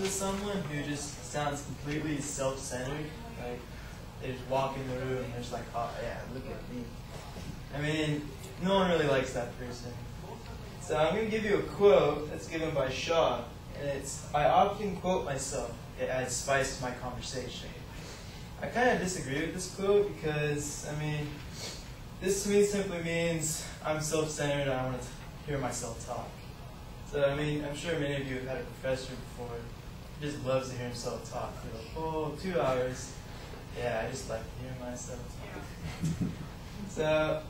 to someone who just sounds completely self-centered, like they just walk in the room and they're just like, oh yeah, look at me. I mean, no one really likes that person. So I'm going to give you a quote that's given by Shaw, and it's, I often quote myself. It adds spice to my conversation. I kind of disagree with this quote because, I mean, this to me simply means I'm self-centered and I want to hear myself talk. So, I mean, I'm sure many of you have had a professor before who just loves to hear himself talk. You're like, oh, 2 hours. Yeah, I just like to hear myself talk. So,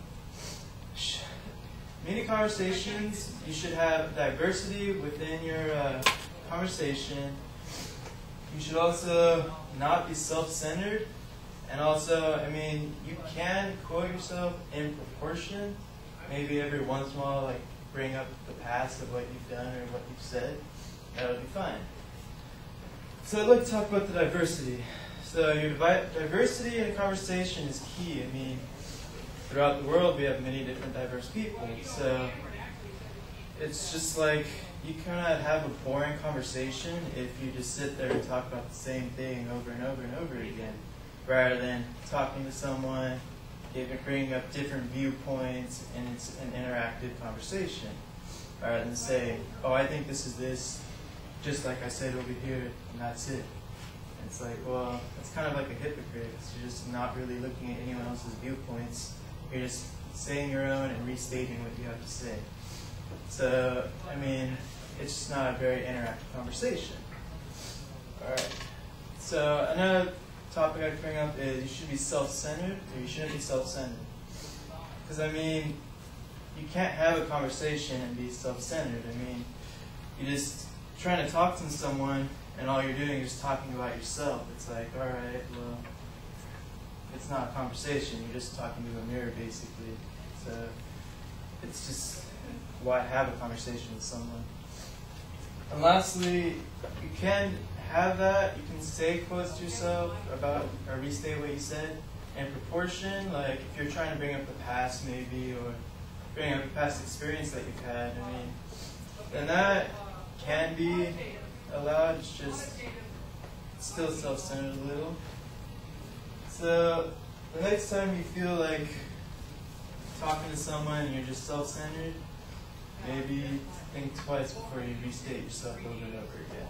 many conversations, you should have diversity within your conversation. You should also not be self-centered. And also, I mean, you can quote yourself in proportion. Maybe every once in a while, like, bring up the past of what you've done or what you've said. That would be fine. So I'd like to talk about the diversity. So your diversity in a conversation is key. I mean, throughout the world, we have many different diverse people. So it's just like you cannot have a boring conversation if you just sit there and talk about the same thing over and over and over again, rather than talking to someone, bringing up different viewpoints, and it's an interactive conversation, rather than saying, oh, I think this is this, just like I said over here, and that's it. It's like, well, it's kind of like a hypocrite. You're just not really looking at anyone else's viewpoints. You're just saying your own and restating what you have to say. So, I mean, it's just not a very interactive conversation. Alright. So, another topic I'd bring up is you should be self-centered, or you shouldn't be self-centered. Because, I mean, you can't have a conversation and be self-centered. I mean, you're just trying to talk to someone, and all you're doing is talking about yourself. It's like, alright, well, it's not a conversation. You're just talking to a mirror, basically. So, it's just, why have a conversation with someone? And lastly, you can have that. You can say quotes to yourself about, or restate what you said in proportion. Like, if you're trying to bring up the past, maybe, or bring up a past experience that you've had, I mean, then that can be allowed. It's just still self-centered a little. So the next time you feel like talking to someone and you're just self-centered, maybe think twice before you restate yourself over and over again.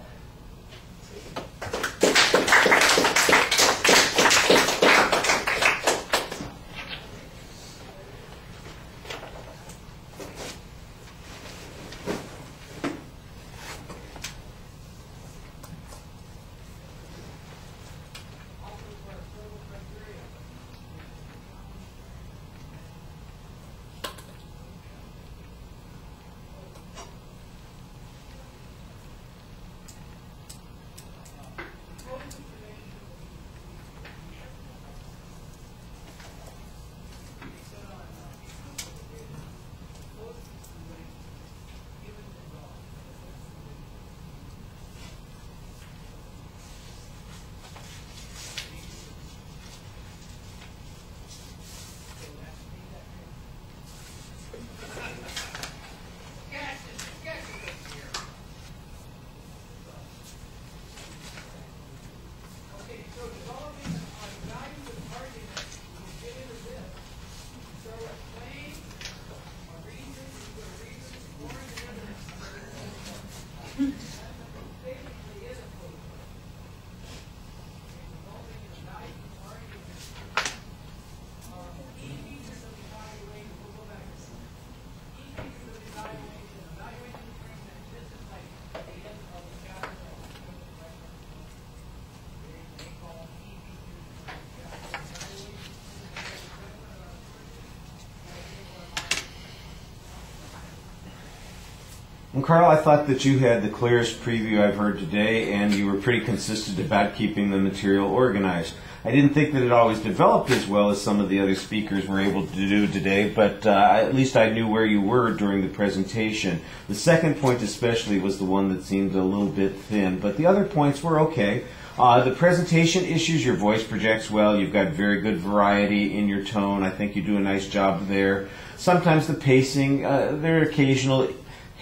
And Carl, I thought that you had the clearest preview I've heard today, and you were pretty consistent about keeping the material organized. I didn't think that it always developed as well as some of the other speakers were able to do today, but at least I knew where you were during the presentation. The second point especially was the one that seemed a little bit thin, but the other points were okay. The presentation issues, your voice projects well, you've got very good variety in your tone. I think you do a nice job there. Sometimes the pacing, there are occasional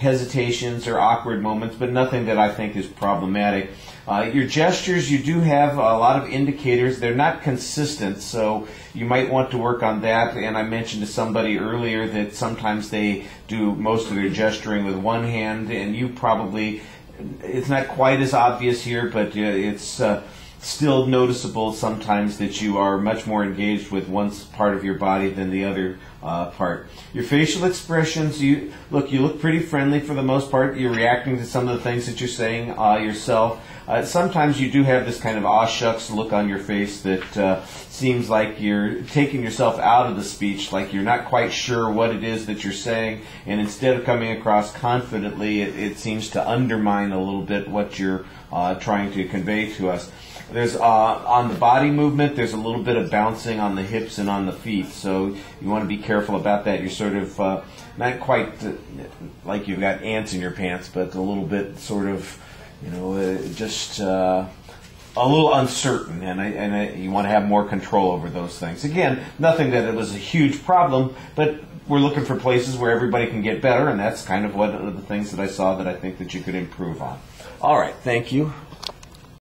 hesitations or awkward moments, but nothing that I think is problematic. Your gestures, you do have a lot of indicators. They're not consistent, so you might want to work on that. And I mentioned to somebody earlier that sometimes they do most of their gesturing with one hand, and you probably, it's not quite as obvious here, but it's still noticeable sometimes that you are much more engaged with one part of your body than the other part. Your facial expressions, you look pretty friendly for the most part. You're reacting to some of the things that you're saying yourself. Sometimes you do have this kind of aw shucks look on your face that seems like you're taking yourself out of the speech, like you're not quite sure what it is that you're saying, and instead of coming across confidently, it seems to undermine a little bit what you're trying to convey to us. There's on the body movement, there's a little bit of bouncing on the hips and on the feet, so you want to be careful about that. You're sort of not quite like you've got ants in your pants, but a little bit sort of, just a little uncertain, and you want to have more control over those things. Again, nothing that it was a huge problem, but we're looking for places where everybody can get better, and that's kind of one of the things that I saw that I think that you could improve on. All right, thank you.